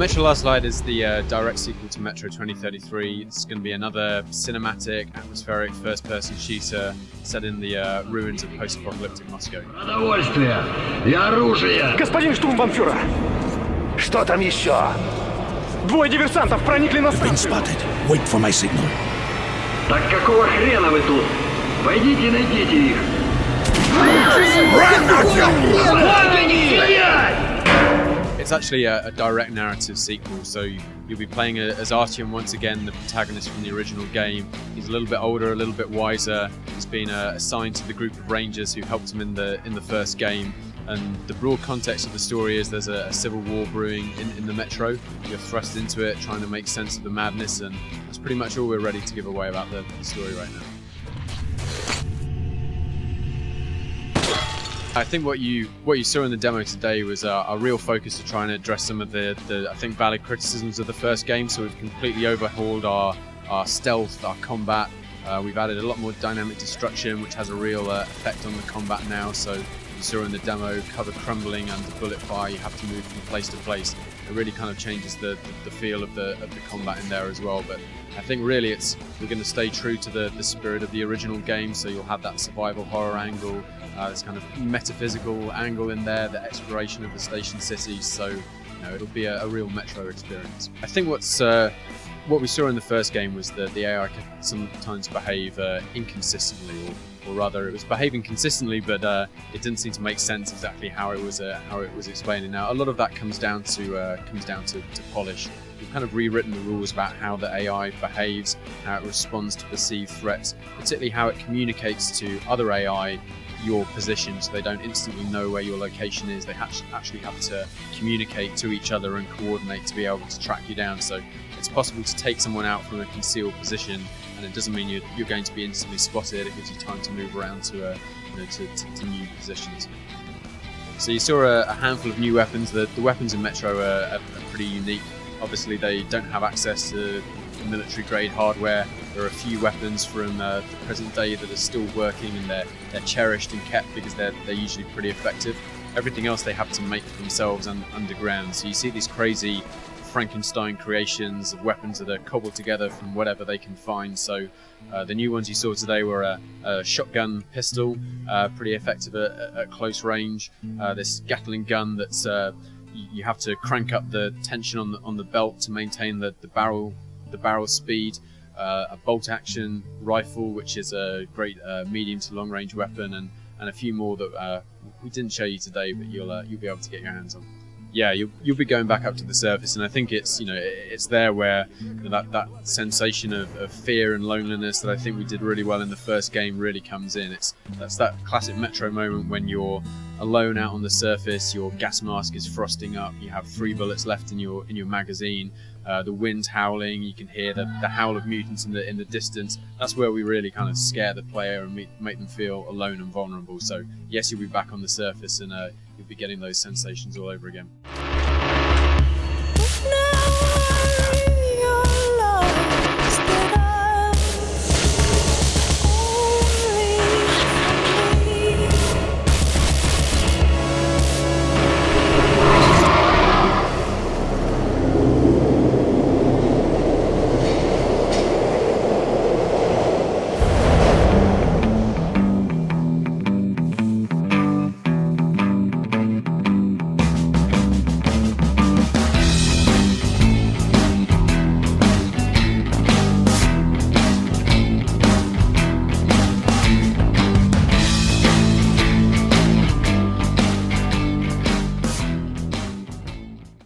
Metro Last Light is the direct sequel to Metro 2033. It's going to be another cinematic, atmospheric, first-person shooter set in the ruins of post-apocalyptic Moscow. Продовольствие и оружие! Господин штурмбанфюрер! Что там еще? Двое диверсантов проникли на Been станцию! spotted. Wait for my signal. Так какого хрена вы тут? Пойдите и найдите их! Вот они! Стоять! It's actually a direct narrative sequel, so you'll be playing as Artyom once again, the protagonist from the original game. He's a little bit older, a little bit wiser. He's been assigned to the group of rangers who helped him in the first game. And the broad context of the story is there's a civil war brewing in the Metro. You're thrust into it, trying to make sense of the madness, and that's pretty much all we're ready to give away about the story right now. I think what you saw in the demo today was our real focus to try and address some of the I think valid criticisms of the first game. So we've completely overhauled our stealth, our combat. We've added a lot more dynamic destruction, which has a real effect on the combat now. So you saw in the demo, cover crumbling under bullet fire. You have to move from place to place. It really kind of changes the feel of the combat in there as well. But I think really we're going to stay true to the spirit of the original game. So you'll have that survival horror angle. This kind of metaphysical angle in there, the exploration of the station cities, so it'll be a real Metro experience. I think what we saw in the first game was that the AI could sometimes behave inconsistently, or rather it was behaving consistently, but it didn't seem to make sense exactly how it was explaining. Now a lot of that comes down to polish. We've kind of rewritten the rules about how the AI behaves, how it responds to perceived threats, particularly how it communicates to other AI your position, so they don't instantly know where your location is. They actually have to communicate to each other and coordinate to be able to track you down. So it's possible to take someone out from a concealed position, and it doesn't mean you're going to be instantly spotted. It gives you time to move around to new positions. So you saw a handful of new weapons. The weapons in Metro are pretty unique. Obviously they don't have access to military grade hardware. There are a few weapons from the present day that are still working, and they're cherished and kept because they're usually pretty effective. Everything else they have to make for themselves underground. So you see these crazy Frankenstein creations of weapons that are cobbled together from whatever they can find. So the new ones you saw today were a shotgun pistol, pretty effective at close range. This Gatling gun that's you have to crank up the tension on the belt to maintain the barrel speed. A bolt action rifle, which is a great medium to long range weapon, and a few more that we didn't show you today, but you'll be able to get your hands on. Yeah, you'll be going back up to the surface, and I think it's it's there where that sensation of fear and loneliness that I think we did really well in the first game really comes in. That's that classic Metro moment when you're alone out on the surface, your gas mask is frosting up, you have 3 bullets left in your magazine, the wind's howling, you can hear the howl of mutants in the distance. That's where we really kind of scare the player and make them feel alone and vulnerable. So yes, you'll be back on the surface, and you'll be getting those sensations all over again.